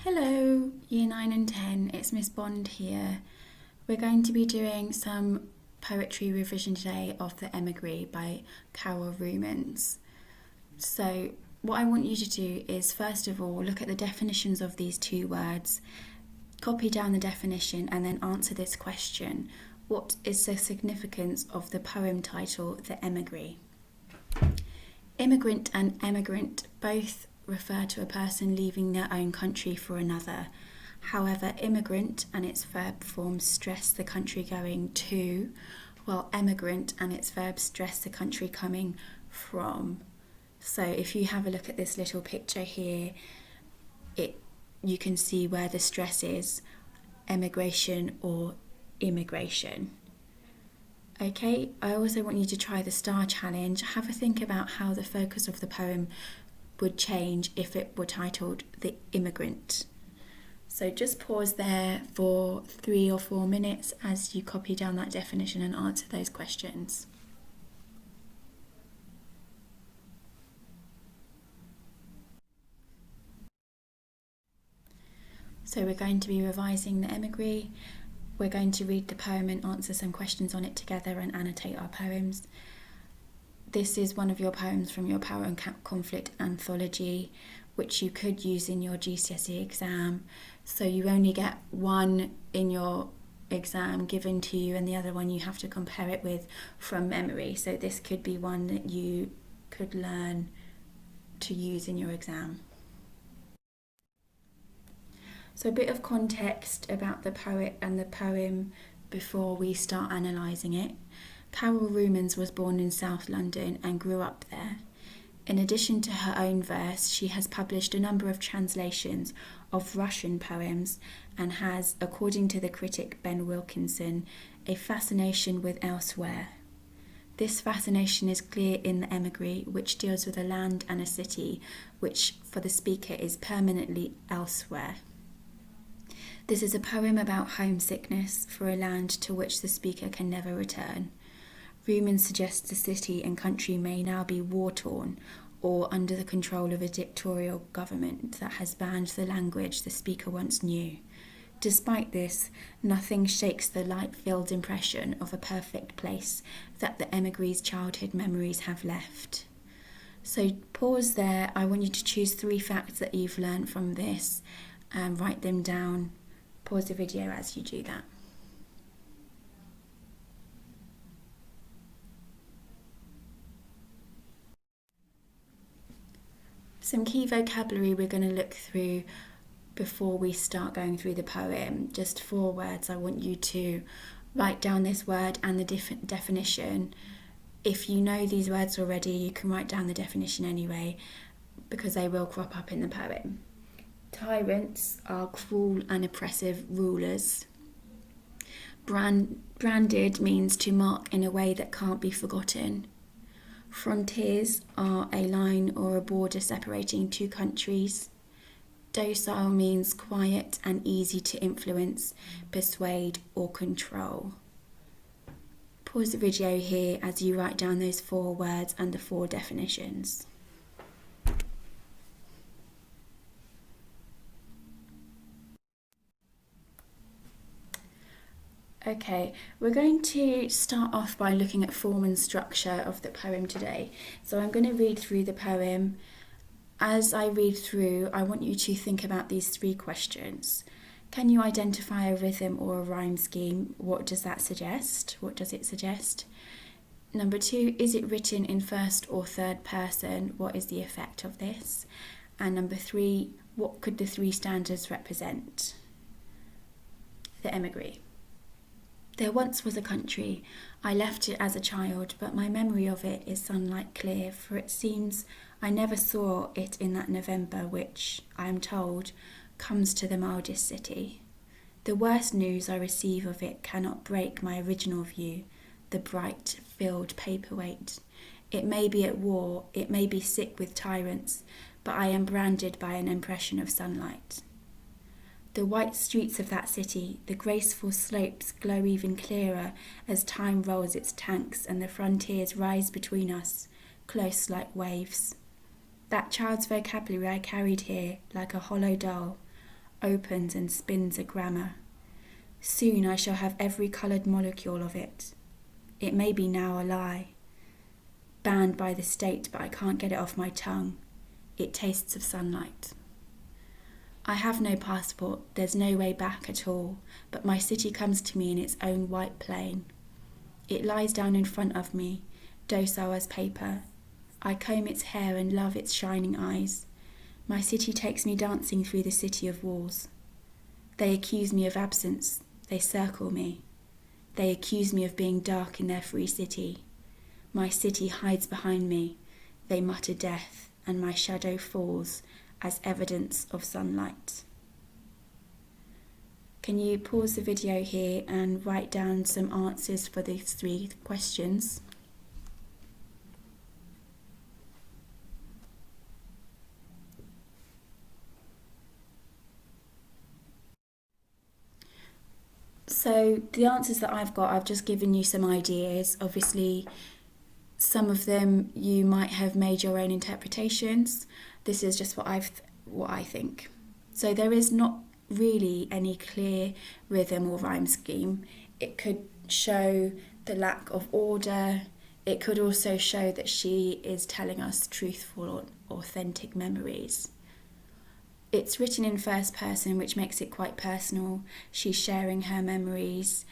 Hello, Year 9 and 10, it's Miss Bond here. We're going to be doing some poetry revision today of the Emigree by Carol Rumens. So what I want you to do is first of all look at the definitions of these two words, copy down the definition and then answer this question. What is the significance of the poem title, The Emigree? Immigrant and emigrant both refer to a person leaving their own country for another. However, immigrant and its verb forms stress the country going to, while emigrant and its verb stress the country coming from. So if you have a look at this little picture here, you can see where the stress is, emigration or immigration. Okay, I also want you to try the star challenge. Have a think about how the focus of the poem would change if it were titled The Immigrant. So just pause there for 3 or 4 minutes as you copy down that definition and answer those questions. So we're going to be revising the Emigree. We're going to read the poem and answer some questions on it together and annotate our poems. This is one of your poems from your Power and Conflict anthology, which you could use in your GCSE exam. So you only get one in your exam given to you and the other one you have to compare it with from memory. So this could be one that you could learn to use in your exam. So a bit of context about the poet and the poem before we start analysing it. Carol Rumens was born in South London and grew up there. In addition to her own verse, she has published a number of translations of Russian poems and has, according to the critic Ben Wilkinson, a fascination with elsewhere. This fascination is clear in the Emigree, which deals with a land and a city, which for the speaker is permanently elsewhere. This is a poem about homesickness for a land to which the speaker can never return. Rumens suggests the city and country may now be war-torn or under the control of a dictatorial government that has banned the language the speaker once knew. Despite this, nothing shakes the light-filled impression of a perfect place that the Emigree's childhood memories have left. So pause there. I want you to choose 3 facts that you've learned from this and write them down. Pause the video as you do that. Some key vocabulary we're going to look through before we start going through the poem. Just 4 words. I want you to write down this word and the definition. If you know these words already, you can write down the definition anyway, because they will crop up in the poem. Tyrants are cruel and oppressive rulers. Branded means to mark in a way that can't be forgotten. Frontiers are a line or a border separating 2 countries. Docile means quiet and easy to influence, persuade or control. Pause the video here as you write down those 4 words and the 4 definitions. Okay, we're going to start off by looking at form and structure of the poem today. So I'm going to read through the poem. As I read through, I want you to think about these 3 questions. Can you identify a rhythm or a rhyme scheme? What does that suggest? What does it suggest? Number 2, is it written in first or third person? What is the effect of this? And number 3, what could the 3 stanzas represent? The Emigree. There once was a country. I left it as a child, but my memory of it is sunlight clear, for it seems I never saw it in that November which, I am told, comes to the mildest city. The worst news I receive of it cannot break my original view, the bright, filled paperweight. It may be at war, it may be sick with tyrants, but I am branded by an impression of sunlight. The white streets of that city, the graceful slopes glow even clearer as time rolls its tanks and the frontiers rise between us, close like waves. That child's vocabulary I carried here like a hollow doll, opens and spins a grammar. Soon I shall have every coloured molecule of it. It may be now a lie. Banned by the state, but I can't get it off my tongue. It tastes of sunlight. I have no passport, there's no way back at all, but my city comes to me in its own white plane. It lies down in front of me, docile as paper. I comb its hair and love its shining eyes. My city takes me dancing through the city of walls. They accuse me of absence, they circle me. They accuse me of being dark in their free city. My city hides behind me, they mutter death, and my shadow falls as evidence of sunlight. Can you pause the video here and write down some answers for these 3 questions? So the answers that I've got, I've just given you some ideas. Obviously, some of them you might have made your own interpretations. This is just what I think. So there is not really any clear rhythm or rhyme scheme. It could show the lack of order. It could also show that she is telling us truthful or authentic memories. It's written in first person, which makes it quite personal. She's sharing her memories.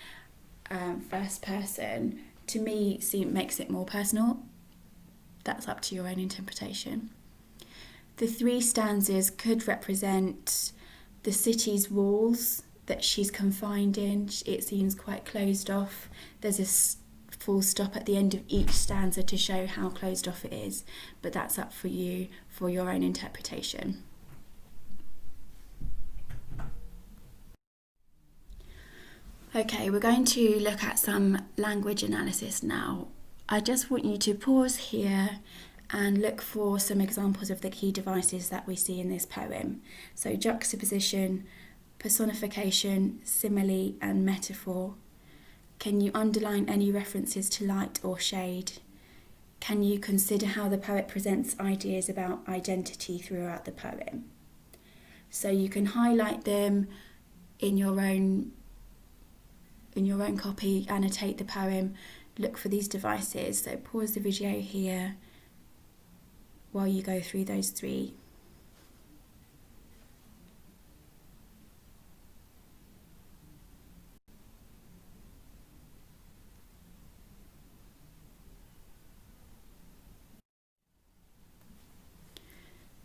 First person, to me, makes it more personal. That's up to your own interpretation. The 3 stanzas could represent the city's walls that she's confined in. It seems quite closed off. There's a full stop at the end of each stanza to show how closed off it is, but that's up for you for your own interpretation. Okay, we're going to look at some language analysis now. I just want you to pause here and look for some examples of the key devices that we see in this poem. So juxtaposition, personification, simile and metaphor. Can you underline any references to light or shade? Can you consider how the poet presents ideas about identity throughout the poem? So you can highlight them in your own copy, annotate the poem, look for these devices. So pause the video here while you go through those 3.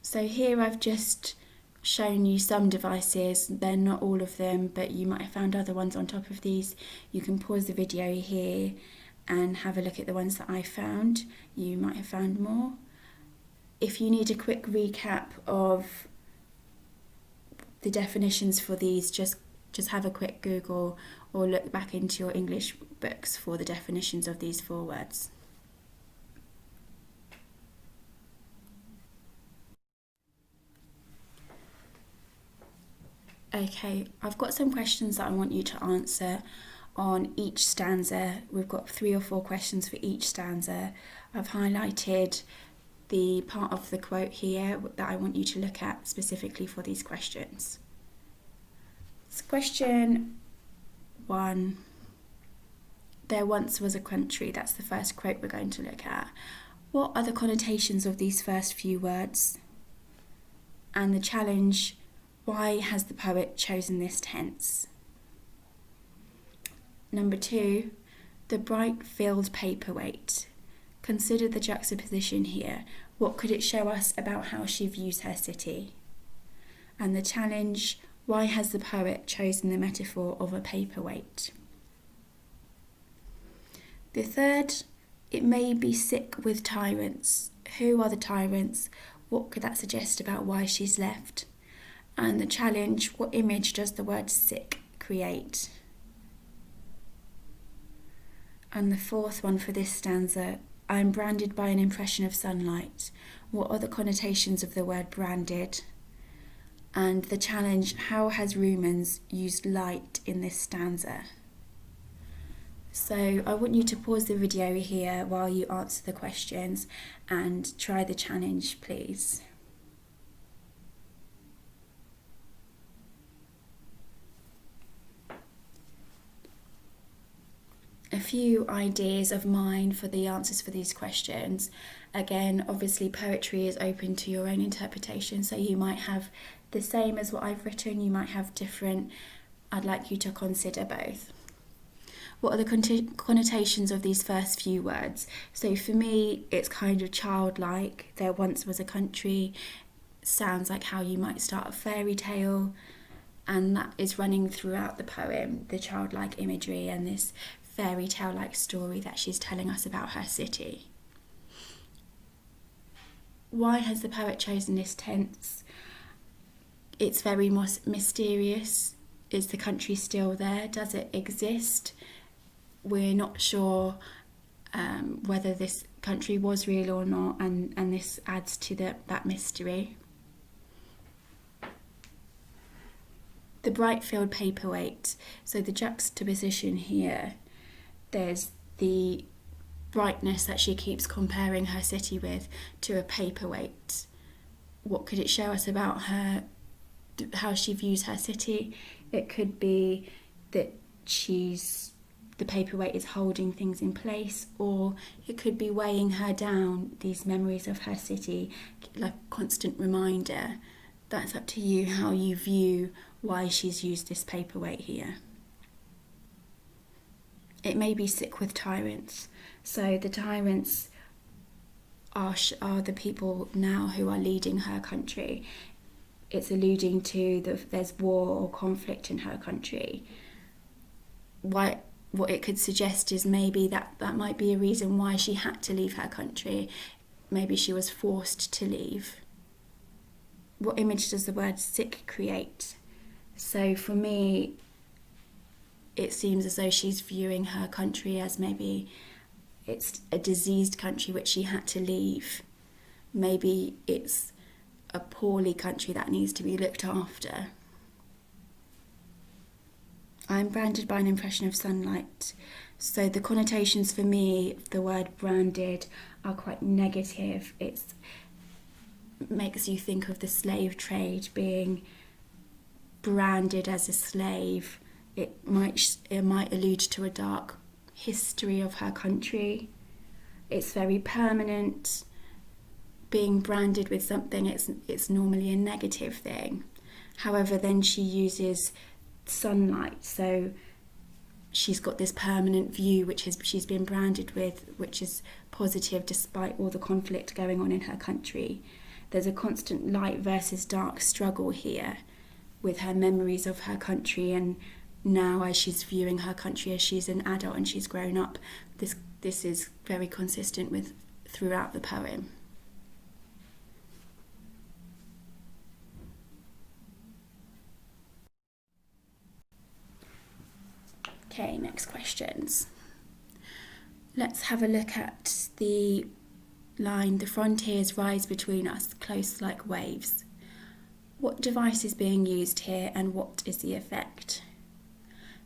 So here I've just shown you some devices. They're not all of them, but you might have found other ones on top of these. You can pause the video here and have a look at the ones that I found. You might have found more. If you need a quick recap of the definitions for these, just have a quick Google or look back into your English books for the definitions of these 4 words. Okay, I've got some questions that I want you to answer on each stanza. We've got 3 or 4 questions for each stanza. I've highlighted the part of the quote here that I want you to look at specifically for these questions. So question 1, there once was a country. That's the first quote we're going to look at. What are the connotations of these first few words? And the challenge, why has the poet chosen this tense? Number 2, the bright filled paperweight. Consider the juxtaposition here. What could it show us about how she views her city? And the challenge, why has the poet chosen the metaphor of a paperweight? The third, it may be sick with tyrants. Who are the tyrants? What could that suggest about why she's left? And the challenge, what image does the word sick create? And the fourth one for this stanza, I am branded by an impression of sunlight. What are the connotations of the word branded? And the challenge, how has Rumans used light in this stanza? So I want you to pause the video here while you answer the questions and try the challenge, please. few ideas of mine for the answers for these questions. Again, obviously poetry is open to your own interpretation, so you might have the same as what I've written, you might have different. I'd like you to consider both. What are the connotations of these first few words? So for me, it's kind of childlike. There once was a country. Sounds like how you might start a fairy tale, and that is running throughout the poem, the childlike imagery and this fairy tale-like story that she's telling us about her city. Why has the poet chosen this tense? It's very mysterious. Is the country still there? Does it exist? We're not sure whether this country was real or not, and this adds to that mystery. The bright filled paperweight. So the juxtaposition here, there's the brightness that she keeps comparing her city with to a paperweight. What could it show us about her, how she views her city? It could be that the paperweight is holding things in place, or it could be weighing her down, these memories of her city, like a constant reminder. That's up to you how you view why she's used this paperweight here. It may be sick with tyrants. So the tyrants are the people now who are leading her country. It's alluding to there's war or conflict in her country. What it could suggest is maybe that might be a reason why she had to leave her country. Maybe she was forced to leave. What image does the word sick create? So for me, it seems as though she's viewing her country as maybe it's a diseased country which she had to leave. Maybe it's a poorly country that needs to be looked after. I'm branded by an impression of sunlight. So the connotations for me, the word branded, are quite negative. It makes you think of the slave trade, being branded as a slave. It might allude to a dark history of her country. It's very permanent. Being branded with something, it's normally a negative thing. However, then she uses sunlight, so she's got this permanent view she's been branded with, which is positive despite all the conflict going on in her country. There's a constant light versus dark struggle here with her memories of her country, and now as she's viewing her country as she's an adult and she's grown up, this is very consistent with throughout the poem. Okay, next questions. Let's have a look at the line, the frontiers rise between us, close like waves. What device is being used here, and what is the effect?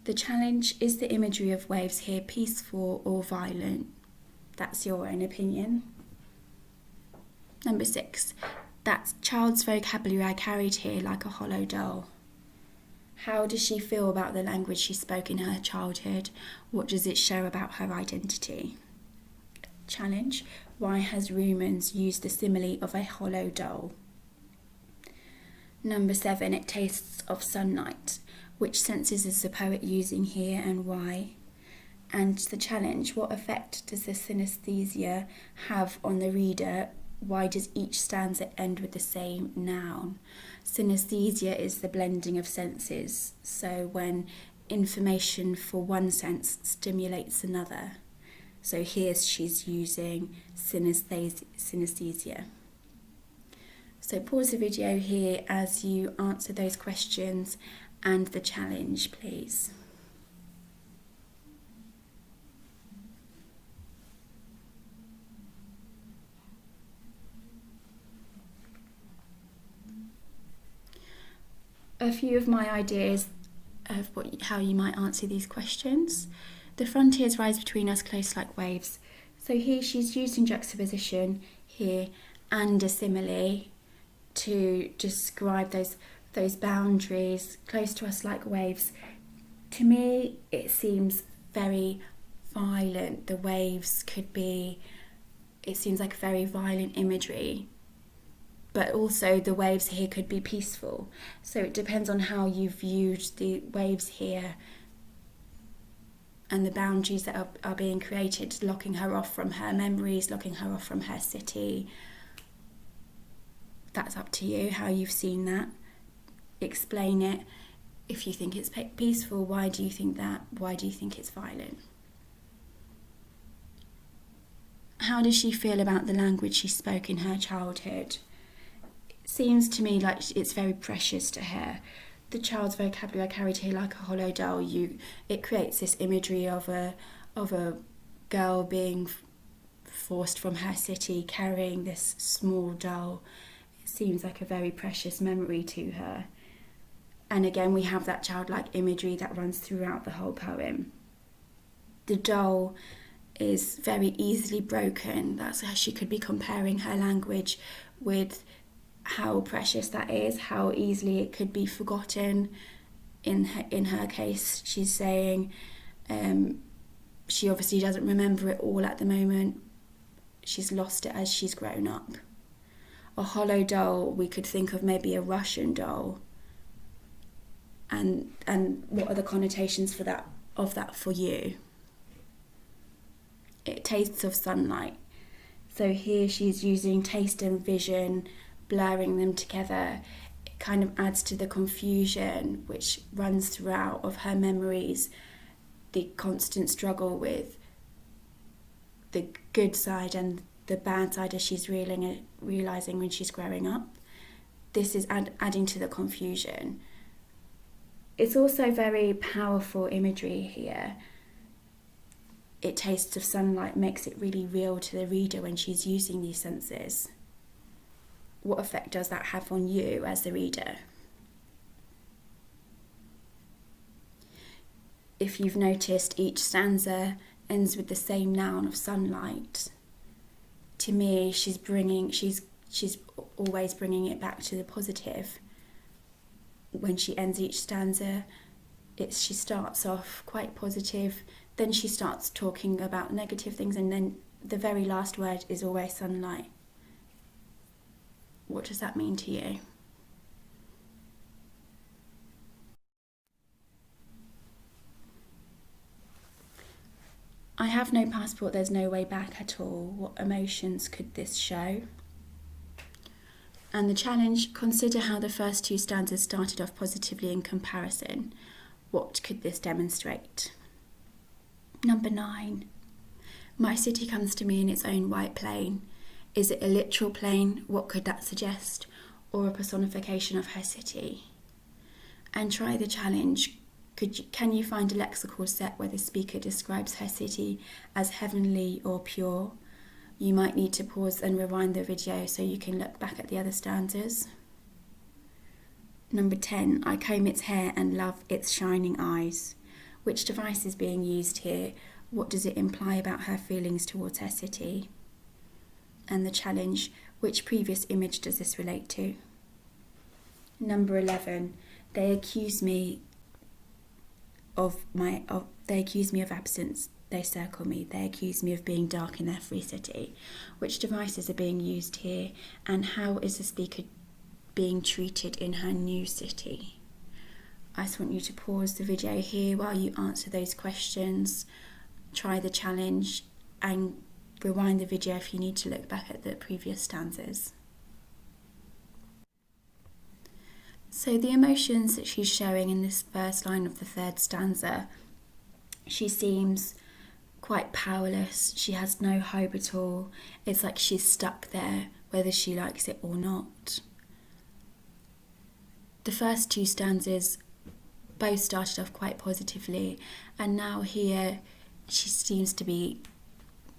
The challenge, is the imagery of waves here peaceful or violent? That's your own opinion. Number 6, that child's vocabulary I carried here like a hollow doll. How does she feel about the language she spoke in her childhood? What does it show about her identity? Challenge, why has Rumans used the simile of a hollow doll? Number 7, it tastes of sunlight. Which senses is the poet using here and why? And the challenge, what effect does the synesthesia have on the reader? Why does each stanza end with the same noun? Synesthesia is the blending of senses, so when information for one sense stimulates another. So here she's using synesthesia. So pause the video here as you answer those questions and the challenge, please. A few of my ideas of how you might answer these questions. The frontiers rise between us close like waves. So here she's using juxtaposition here and a simile to describe those boundaries close to us like waves. To me, it seems very violent. The waves could be, it seems like very violent imagery, but also the waves here could be peaceful. So it depends on how you viewed the waves here and the boundaries that are being created, locking her off from her memories, locking her off from her city. That's up to you, how you've seen that. Explain it. If you think it's peaceful, why do you think that? Why do you think it's violent? How does she feel about the language she spoke in her childhood? It seems to me like it's very precious to her. The child's vocabulary carried here like a hollow doll. It creates this imagery of a girl being forced from her city, carrying this small doll. It seems like a very precious memory to her. And again, we have that childlike imagery that runs throughout the whole poem. The doll is very easily broken. That's how she could be comparing her language with how precious that is, how easily it could be forgotten. In her case, she's saying she obviously doesn't remember it all at the moment. She's lost it as she's grown up. A hollow doll, we could think of maybe a Russian doll. And what are the connotations for that for you? It tastes of sunlight. So here she's using taste and vision, blurring them together. It kind of adds to the confusion which runs throughout of her memories, the constant struggle with the good side and the bad side as she's realising when she's growing up. This is adding to the confusion. It's also very powerful imagery here. It tastes of sunlight makes it really real to the reader when she's using these senses. What effect does that have on you as the reader? If you've noticed, each stanza ends with the same noun of sunlight. To me, she's always bringing it back to the positive. When she ends each stanza, she starts off quite positive, then she starts talking about negative things, and then the very last word is always sunlight. What does that mean to you? I have no passport, there's no way back at all. What emotions could this show? And the challenge, consider how the first two stanzas started off positively in comparison. What could this demonstrate? Number 9. My city comes to me in its own white plane. Is it a literal plane? What could that suggest? Or a personification of her city? And try the challenge. Can you find a lexical set where the speaker describes her city as heavenly or pure? You might need to pause and rewind the video so you can look back at the other stanzas. Number 10, I comb its hair and love its shining eyes. Which device is being used here? What does it imply about her feelings towards her city? And the challenge, which previous image does this relate to? Number 11, they accuse me of absence. They circle me. They accuse me of being dark in their free city. Which devices are being used here? And how is the speaker being treated in her new city? I just want you to pause the video here while you answer those questions. Try the challenge and rewind the video if you need to look back at the previous stanzas. So the emotions that she's showing in this first line of the third stanza, she seems quite powerless. She has no hope at all. It's like she's stuck there, whether she likes it or not. The first two stanzas both started off quite positively, and now here she seems to be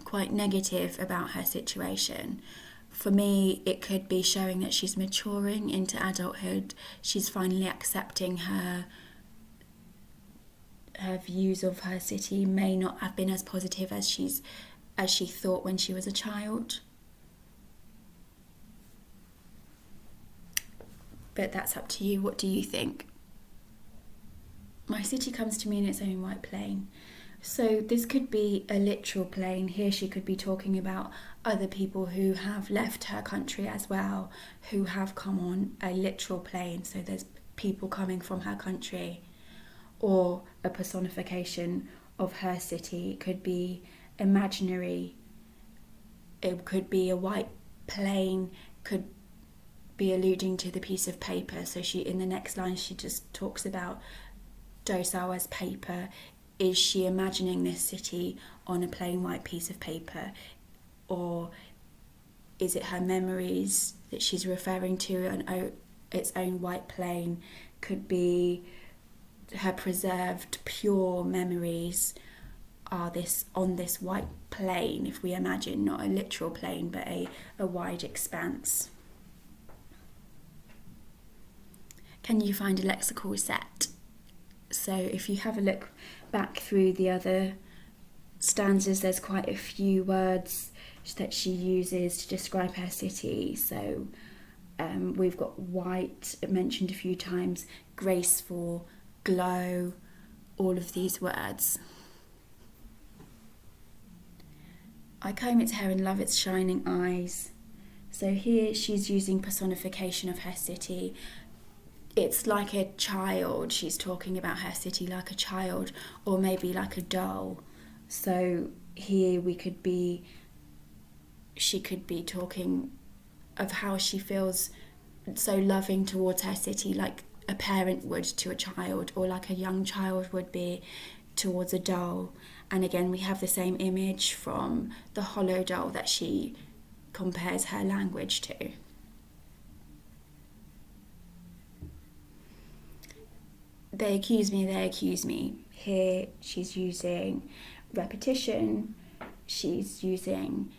quite negative about her situation. For me, it could be showing that she's maturing into adulthood. She's finally accepting her views of her city may not have been as positive as she thought when she was a child. But that's up to you. What do you think? My city comes to me in its own white plane. So this could be a literal plane. Here she could be talking about other people who have left her country as well, who have come on a literal plane. So there's people coming from her country. Or a personification of her city. It could be imaginary. It could be a white plane, could be alluding to the piece of paper. So she, in the next line, she just talks about docile as paper. Is she imagining this city on a plain white piece of paper? Or is it her memories that she's referring to, and its own white plane? Could be her preserved pure memories are this on this white plane, if we imagine, not a literal plane, but a wide expanse. Can you find a lexical set? So if you have a look back through the other stanzas, there's quite a few words that she uses to describe her city. So we've got white mentioned a few times, graceful, glow, all of these words. I comb its hair and love its shining eyes. So here she's using personification of her city. It's like a child. She's talking about her city like a child, or maybe like a doll. So here she could be talking of how she feels so loving towards her city, like a parent would to a child, or like a young child would be towards a doll. And again, we have the same image from the hollow doll that she compares her language to. They accuse me. Here she's using repetition. She's using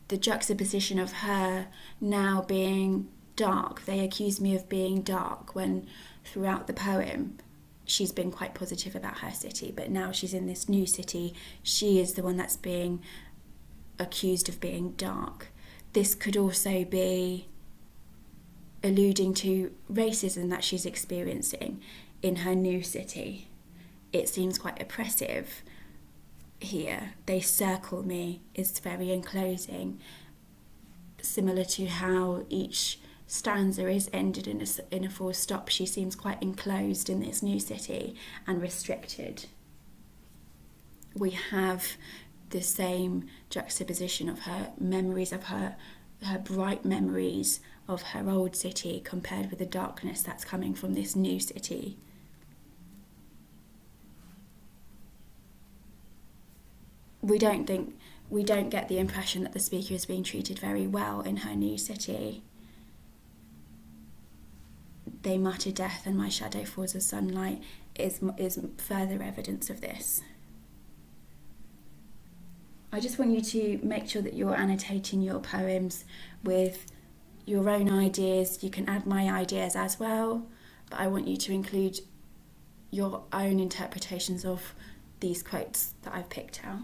the juxtaposition of her now being dark. They accuse me of being dark, when throughout the poem she's been quite positive about her city, but now she's in this new city. She is the one that's being accused of being dark. This could also be alluding to racism that she's experiencing in her new city. It seems quite oppressive here. They circle me is very enclosing, similar to how each stanza is ended in a full stop. She seems quite enclosed in this new city and restricted. We have the same juxtaposition of her memories, of her bright memories of her old city, compared with the darkness that's coming from this new city. We don't get the impression that the speaker is being treated very well in her new city. They mutter death and my shadow falls as sunlight is further evidence of this. I just want you to make sure that you're annotating your poems with your own ideas. You can add my ideas as well, but I want you to include your own interpretations of these quotes that I've picked out.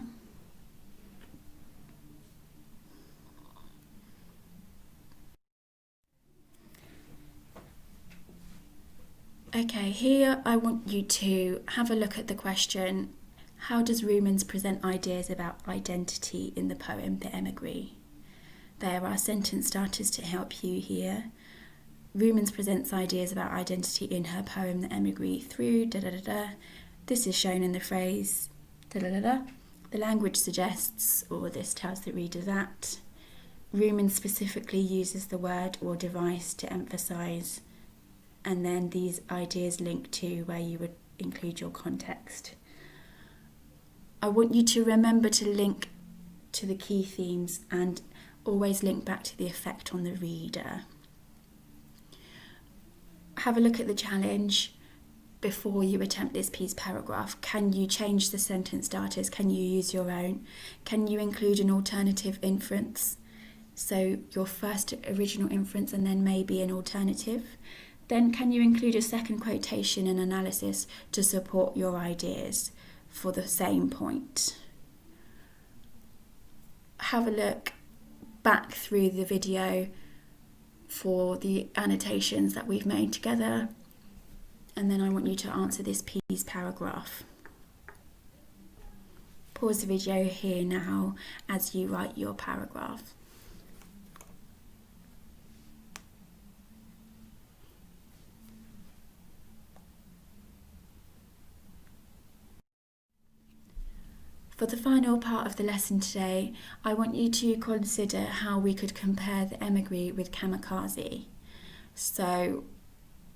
Okay, here I want you to have a look at the question, how does Rumens present ideas about identity in the poem The Emigree? There are sentence starters to help you here. Rumens presents ideas about identity in her poem The Emigree through da-da-da-da. This is shown in the phrase da-da-da-da. The language suggests, or this tells the reader that. Rumens specifically uses the word or device to emphasise, and then these ideas link to where you would include your context. I want you to remember to link to the key themes and always link back to the effect on the reader. Have a look at the challenge before you attempt this piece paragraph. Can you change the sentence starters? Can you use your own? Can you include an alternative inference? So your first original inference and then maybe an alternative. Then can you include a second quotation and analysis to support your ideas for the same point? Have a look back through the video for the annotations that we've made together, and then I want you to answer this piece paragraph. Pause the video here now as you write your paragraph. For the final part of the lesson today, I want you to consider how we could compare the Emigree with Kamikaze. So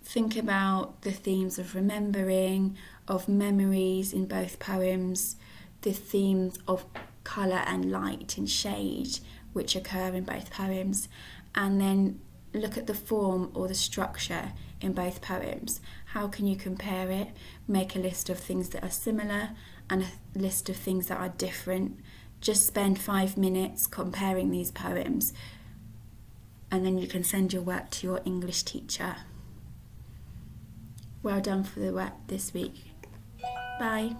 think about the themes of remembering, of memories in both poems, the themes of colour and light and shade which occur in both poems, and then look at the form or the structure in both poems. How can you compare it? Make a list of things that are similar and a list of things that are different. Just spend 5 minutes comparing these poems, and then you can send your work to your English teacher. Well done for the work this week. Bye.